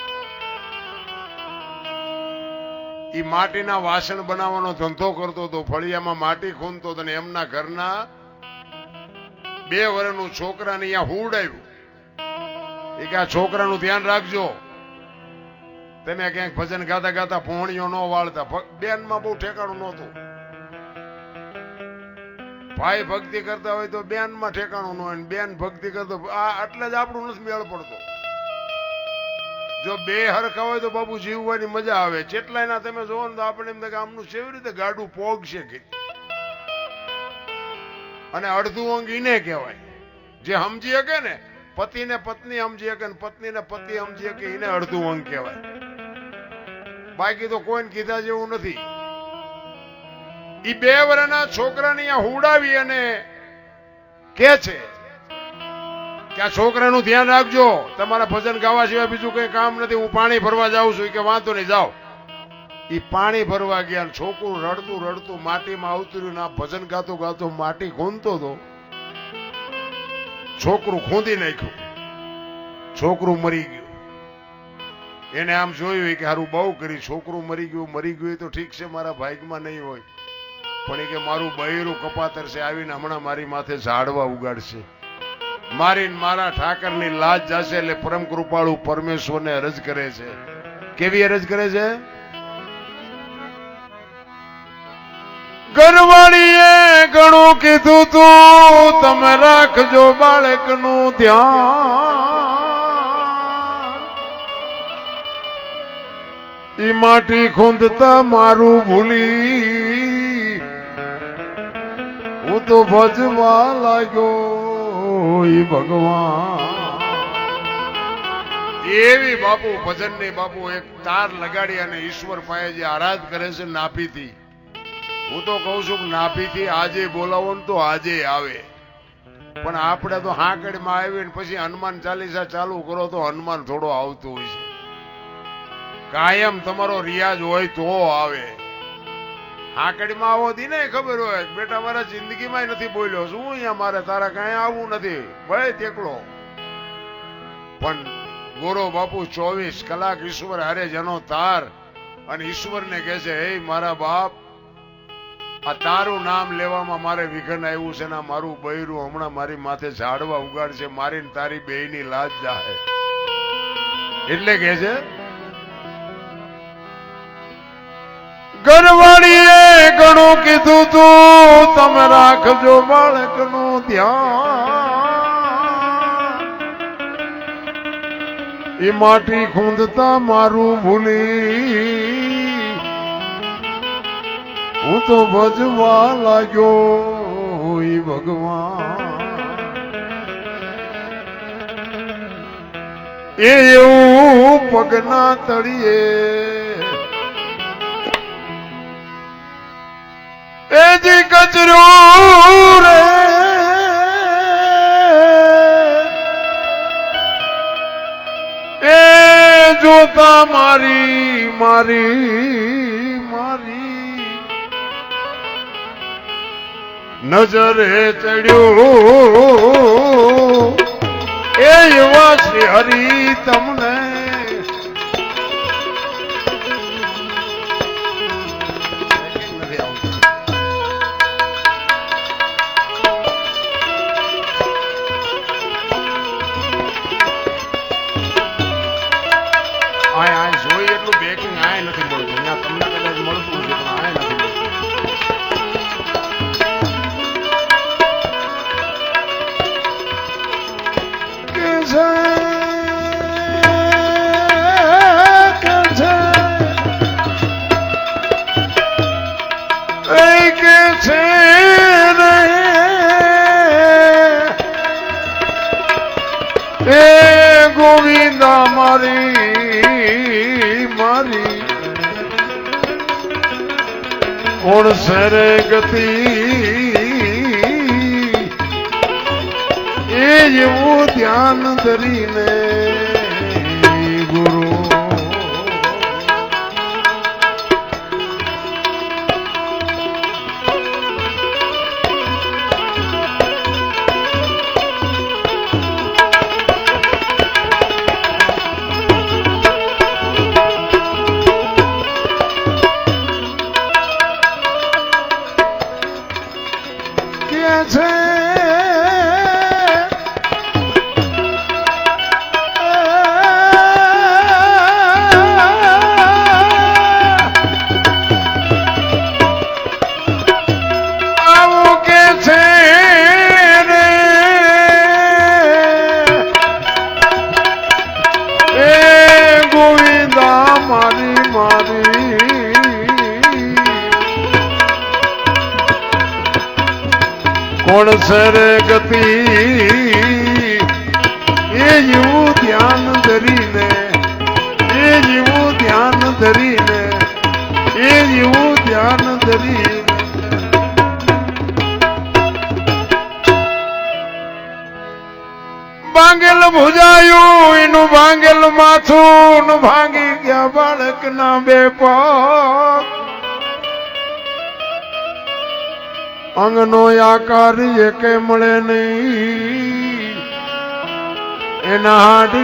ઈ માટીના વાસણ બનાવવાનો ધંધો કરતો હતો, ફળિયામાં માટી ખૂંદતો હતો, ને એમના ઘરના 2 વર્ષનું છોકરાને અહીંયા હુવડાવ્યું. એ કે આ છોકરાનું ધ્યાન રાખજો, તમે ક્યાંક ભજન ગાતા ગાતા પોણીઓ ન વાળતા. બેનમાં બહુ ઠેકાણું નહોતું. ભાઈ ભક્તિ કરતા હોય તો બેનમાં ઠેકાણું ન હોય, બેન ભક્તિ કરતો એટલે જ આપણું નથી મેળ પડતો. જો બે હરખા હોય તો બાપુ જીવવાની મજા આવે. જેટલાયના તમે જોવો ને તો આપણે એમ કે આમનું કેવી રીતે ગાડું પોગશે કે. અને અડધું અંગ ઈને કહેવાય જે સમજી શકે ને. પતિને પત્ની સમજી શકે ને પત્નીને પતિ સમજી શકે, એને અડધું અંગ કહેવાય. બાકી તો કોઈને કીધા જેવું નથી. ઈ 2 વર્ષના છોકરાને અહીંયા હુડાવી અને કે છે કે આ છોકરાનું ધ્યાન રાખજો, તમારા ભજન ગાવા સિવાય બીજું કઈ કામ નથી, હું પાણી ભરવા જાઉં છું. કે વાંધો નહીં જાઓ. ઈ પાણી ભરવા ગયા, છોકરું રડતું રડતું માટીમાં આવતું ના ભજન ગાતો ગાતો માટી ખૂંદતો હતો. છોકરું ખૂંદી નાખ્યું, છોકરું મરી ગયું. એને આમ જોયું કે હારું બહુ કરી, છોકરું મરી ગયું તો ઠીક છે, મારા ભાગ્યમાં નહીં હોય, પણ કે મારું બૈરું કપાતર છે, આવીને હમણાં મારી માથે ઝાડવા ઉગાડશે, મારીને મારા ઠાકરની લાજ જશે. એટલે પરમ કૃપાળુ પરમેશ્વરને અરજ કરે છે કેવી અરજ કરે છે? ઘરવાળીએ ઘણું કીધું તું, તમે રાખજો બાળકનું ધ્યાન. ઈ માટી ખૂંદતા મારું ભૂલી હું તો ભજવા લાગ્યો ઈ ભગવાન. એવી બાપુ ભજન ની બાપુ એક તાર લગાડી અને ઈશ્વર પાસે જે આરાધ કરે છે નાભીથી. હું તો કઉ છું કે નાભીથી આજે બોલાવો ને તો આજે આવે. પણ આપણે તો હાંકડીમાં આવી ને પછી હનુમાન ચાલીસા ચાલુ કરો તો હનુમાન થોડો આવતું હોય છે. કાયમ તમારો રિયાજ હોય તો આવે. હાંકડીમાં આવો દી ને ખબર હોય બેટા મારા જિંદગીમાં નથી બોલ્યો શું અહીંયા મારે તારા કાંઈ આવવું નથી ભાઈ તેકલો. પણ ગોરો બાપુ 24 કલાક ઈશ્વર હારે જેનો તાર અને ઈશ્વરને કહે છે હે મારા બાપ આ તારું નામ લેવામાં મારે વિઘન આવ્યું છે ને મારું બૈરું હમણાં મારી માથે ઝાડવા ઉગાડશે, મારી ને તારી બેયની લાજ જાહે. એટલે કહે છે ઘરવાળીએ ઘણું કીધું તું, તમે રાખજો બાળકનું ધ્યાન. એ માટી ખૂંદતા મારું ભૂલી હું તો ભજવા લાગ્યો ઈ ભગવાન. એ એવું પગના તળિયે એ જી કચરો રે એ જોતા મારી મારી મારી નજરે ચડ્યો એ એવા શ્રી હરી તમને જોઈ એટલું બેકિંગ આય નથી મળતું. અહીંયા તમને કદાચ મળતું છે પણ આય નથી મળતું. ગોવિંદા મારી મારી કોણ સરે ગતિ એ એવું ધ્યાન ધરીને ગુરુ કોણ સરે ગતિ એ જેવું ધ્યાન ધરીને એ જેવું ધ્યાન ધરીને એ જેવું ધ્યાન ધરીને ભાંગેલ ભુજાયું એનું ભાંગેલ માથું ભાંગી ગયા બાળકના બે પગ. અંગનો આકાર એકે મળે નહીં એના હાડ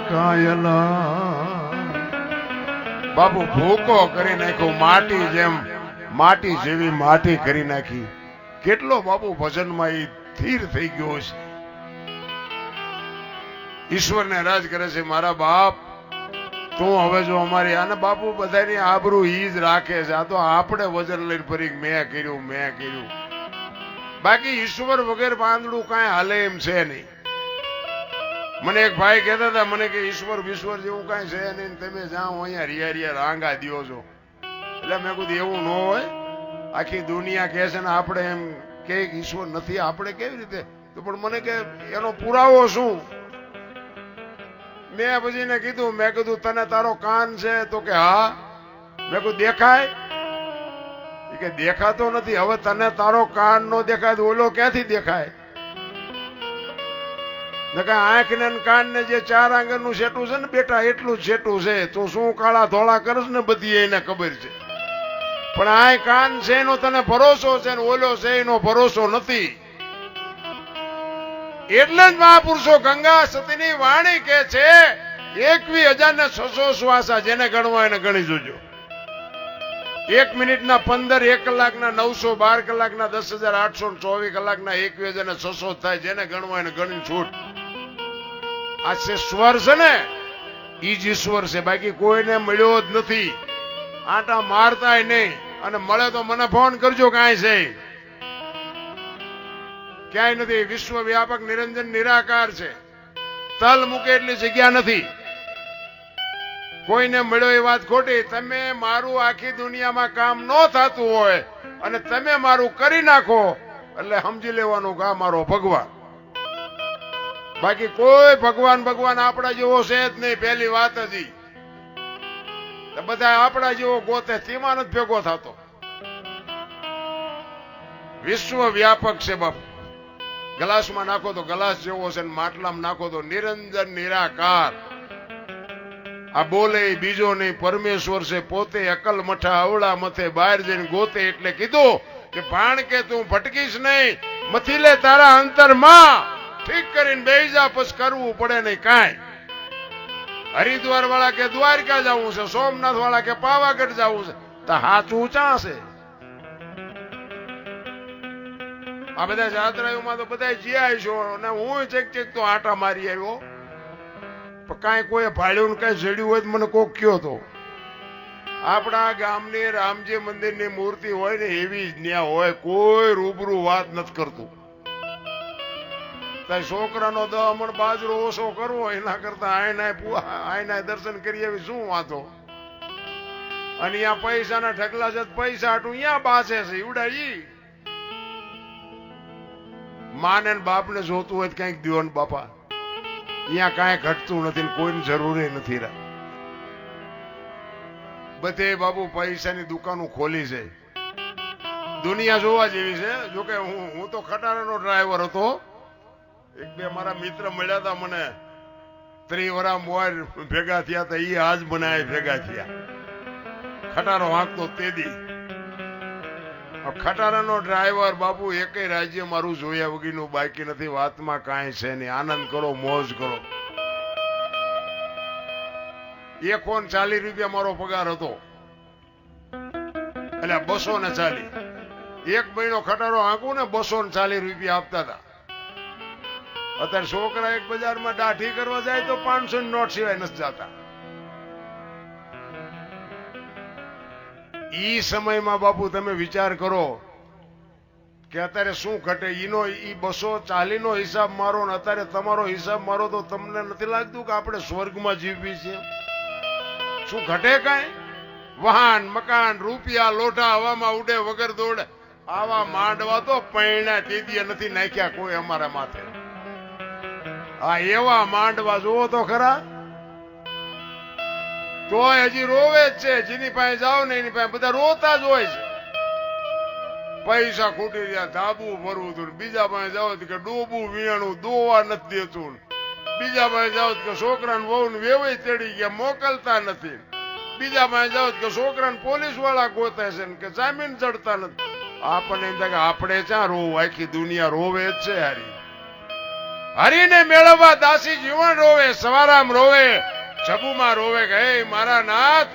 કાયલા. બાપુ ભૂકો કરી નાખ્યો માટી જેમ માટી જેવી માટી કરી નાખી. કેટલો બાપુ ભજનમાં એ સ્થિર થઈ ગયો છે. ઈશ્વરને રાજ કરે છે મારા બાપ તું હવે જો અમારી આને બાપુ બધાની આબરૂ ઈ જ રાખે છે. આ તો આપણે વજન લઈને ફરી મેં કર્યું. બાકી ઈશ્વર વગર પાંદડું કાંઈ હાલે એમ છે નહીં. મને એક ભાઈ કહેતા હતા, મને કે ઈશ્વર વિશ્વર જેવું કાંઈ છે નહીં, તમે જાઓ અહીંયા રિયા રાંગા દ્યો છો. એટલે મેં કીધું એવું ન હોય. આખી દુનિયા કહે છે ને આપણે એમ કે ઈશ્વર નથી, આપણે કેવી રીતે? તો પણ મને કે એનો પુરાવો શું? મેં પછી એને કીધું, મેં કીધું તને તારો કાન છે? તો કે હા. મેં કીધું દેખાય? કે દેખાતો નથી. હવે તને તારો કાન નો દેખાય તો ઓલો ક્યાંથી દેખાય? આંખ ને કાન ને જે 4 આંગળનું સેટું છે ને બેટા, એટલું જ સેટું છે. તો શું કાળા ધોળા કરસ ને બધી એને ખબર છે. પણ આ કાન છે એનો તને ભરોસો છે ને ઓલો છે એનો ભરોસો નથી. એટલે જ મહાપુરુષો ગંગા સતીની વાણી કે છે 21,600 શ્વાસા જેને ગણવા એને ગણી જોજો. 1 મિનિટના 15, 1 કલાકના 900, 12 કલાકના 10,800, 24 કલાકના 21,600 થાય. જેને ગણવા એને ગણી છૂટ. આ છે સ્વર છે ને, ઈ જ ઈશ્વર છે. બાકી કોઈને મળ્યો જ નથી. આટા મારતાય નહીં. અને મળે તો મને ફોન કરજો. કાંઈ છે ક્યાંય નથી. વિશ્વ વ્યાપક નિરંજન નિરાકાર છે. તલ મૂકે એટલી જગ્યા નથી. કોઈને મળ્યો એ વાત ખોટી. તમે મારું આખી દુનિયામાં કામ ન થતું હોય અને તમે મારું કરી નાખો એટલે સમજી લેવાનું કે આ મારો ભગવાન. બાકી કોઈ ભગવાન આપણા જેવો છે જ નહીં. પહેલી વાત જ બધા આપણા જેવો ગોતે, તેમાં નથી ભેગો થતો. વિશ્વ વ્યાપક છે બાપ. ગ્લાસમાં નાખો તો ગ્લાસ જેવો છે, માટલામાં નાખો તો નિરંજન નિરાકાર. આ બોલે બીજો નહીં, પરમેશ્વર છે પોતે. અકલ મઠા અવળા મથે બહાર જઈને ગોતે. એટલે કીધું કે ભાણ કે તું ભટકીશ નહીં, મથી લે તારા અંતરમાં. ઠીક કરીને બેસી જા, પછી કરવું પડે નહીં કાંઈ. હરિદ્વાર વાળા કે દ્વારકા જવું છે, સોમનાથ વાળા કે પાવાગઢ જવું છે, તો હાથ ઊંચા છે. આ બધા જાત્રાઓમાં તો બધા જ્યાં છો ને હું ચેક તો આટા મારી આવ્યો. પણ કાંઈ કોઈ ભાડ્યું ને કઈ જડ્યું હોય તો મને કોક કયો તો. આપણા ગામની રામજી મંદિરની મૂર્તિ હોય ને એવી જ ન્યા હોય. કોઈ રૂબરૂ વાત નથી કરતું. છોકરાનો 10 મણ બાજરો ઓછો કરવો એના કરતા આયના દર્શન કરી આવી શું વાંધો? અને અહીંયા પૈસાના ઢગલા છે, પૈસા હાટું અહીંયા બાસે છે. ઉડાઈ માને બાપને જોતું હોય કઈક દિયોન બાપા. અહીંયા કાંઈ ઘટતું નથી, કોઈની જરૂરી નથી. બધે બાબુ પૈસાની દુકાનો ખોલી છે. દુનિયા જોવા જેવી છે. જોકે હું તો ખટારાનો ડ્રાઈવર હતો. એક બે મારા મિત્ર મળ્યા હતા મને, 30 વર્ષ મોર ભેગા થયા હતા. એ આજ બનાય ભેગા થયા. ખટારો હાંકતો તેદી. ખટારાનો ડ્રાઈવર બાપુ એકેય રાજ્ય મારું જોયા વગરનું બાકી નથી. વાતમાં કાંઈ છે નહીં. આનંદ કરો, મોજ કરો. 140 રૂપિયા મારો પગાર હતો. એટલે 240. એક મહિનો ખટારો હાંકું ને 240 રૂપિયા આપતા હતા. અત્યારે છોકરા એક બજારમાં દાઢી કરવા જાય તો 500 ની નોટ સિવાય નથી જતા. ઈ સમયમાં બાપુ તમે વિચાર કરો કે અત્યારે શું ઘટે. ઈ 240 નો હિસાબ મારો ને અત્યારે તમારો હિસાબ મારો તો તમને નથી લાગતું કે આપણે સ્વર્ગમાં જીવવી છે? શું ઘટે કાંઈ? વાહન, મકાન, રૂપિયા, લોઢા હવામાં ઉડે વગર દોડે. આવા માંડવા તો પૈણા તેદીએ નથી નાખ્યા કોઈ અમારા માથે. આ એવા માંડવા જોવો તો ખરા. તોય હજી રોવે જ છે. જેની પાસે જાવ ને એની પાસે બધા રોતા જ હોય છે. પૈસા ખૂટી રહ્યા, ધાબુ ભરવું હતું. બીજા પાસે જાવ કે ડોબું વીણું દોવા નથી દેતું. બીજા પાસે જાવ કે છોકરાને વહુ ને વેવાઈ તેડી ગયા, મોકલતા નથી. બીજા પાસે જાવ કે છોકરાને પોલીસ વાળા ગોતે છે કે જામીન ચડતા નથી. આપણને એમ થાય કે આપણે ક્યાં રોવું? આખી દુનિયા રોવે જ છે. હરીને મેળવવા દાસી જીવન રોવે, સવારામ રોવે, જબુમાં રોવે કે હે મારા નાથ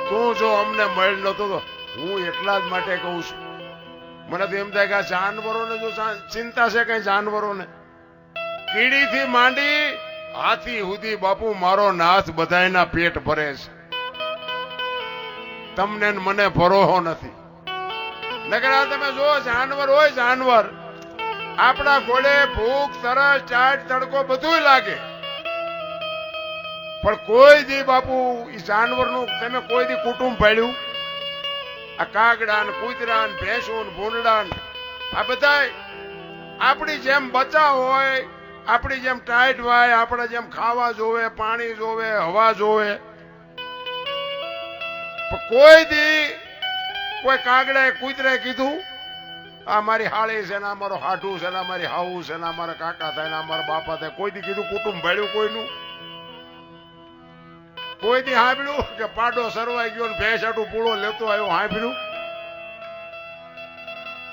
તું જો અમને મળ નતો તો. હું એટલા જ માટે કહું છું. મને તો એમ થાય કે આ જાનવરોને જો ચિંતા છે કઈ જાનવરોને, કીડીથી માંડી હાથી સુધી બાપુ મારો નાથ બધાયના પેટ ભરે છે. તમને ને મને ભરોહો નથી. નકર આ તમે જો જાનવર હોય, જાનવર આપણા ઘોડે ભૂખ, તરસ, ચાટ, તડકો બધું લાગે, પણ કોઈ દી બાપુ ઈ જાનવરનું તમે કોઈ દી કુટુંબ પાડ્યું? આ કાગડા ને કૂતરા ને ભેંસો ને ભૂંડડા ને આ બધા આપણી જેમ બચા હોય, આપણી જેમ ટાઈટ હોય, આપણે જેમ ખાવા જોવે, પાણી જોવે, હવા જોવે, પણ કોઈ દી કોઈ કાગડાએ કૂતરાએ કીધું આ મારી હાળી છે ને આ મારો હાઠું છે ને આ મારી હાવું છે ને આ મારા કાકા થાય ને આ મારા બાપા થાય? કોઈ દી કીધું કુટુંબ ભાડ્યું કોઈનું? કોઈ દી સાંભળ્યું કે પાડો સરવાઈ ગયો ને ભેંસ આટું પૂળો લેતો આવ્યો? સાંભળ્યું?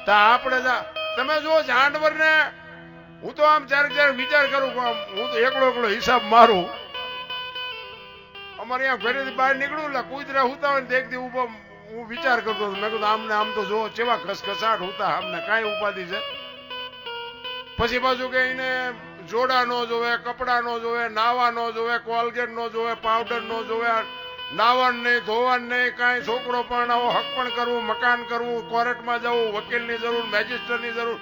તા આપણે તમે જો જાનવર ને, હું તો આમ ક્યારેક વિચાર કરું કે હું તો એકલો હિસાબ મારું. અમારે અહીંયા ઘરેથી બહાર નીકળું એટલે કૂતરા હુતા હોય ને દેખ દી ઉભો હું વિચાર કરતો હતો. મેં કીધું આમને આમ તો જો કેવા ખસખસાટ હુતા, આમને કાંઈ ઉપાધિ છે? પછી પાછું કે એને જોડા નો જોવે, કપડા નો જોવે, નાવા નો જોવે, કોલગેટ નો જોવે, પાવડર નો જોવે, નાવાનું નહીં, ધોવાનું નહીં, કાંઈ છોકરો પણ આવો હક પણ કરવું, મકાન કરવું, કોર્ટમાં જવું, વકીલની જરૂર, મેજિસ્ટ્રેટની જરૂર,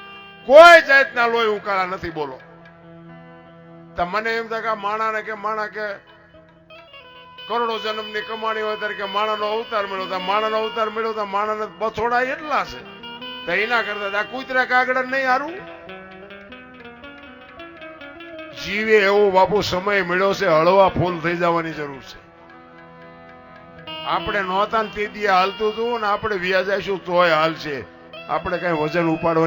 કોઈ જાતના લોહી ઉકાળા નથી. બોલો તો મને એમ થાય કે માણાને કે માણા કે કરોડો જન્મની કમાણી હોય ત્યારે કે માણાનો અવતાર મળ્યો, તો માણાનો અવતાર મળ્યો તો માણાને બથોડા એટલા છે, તો એના કરતા આ કૂતરા કાગડા નહીં હારું? જીવે એવો બાપુ સમય મળ્યો છે, હળવા ફૂલ થઈ જવાની જરૂર છે. આપણે નહોતા ને તે દી હાલતું હતું ને આપણે વ્યાજ આવીશું તોય હાલશે. આપણે કઈ વજન ઉપાડવાની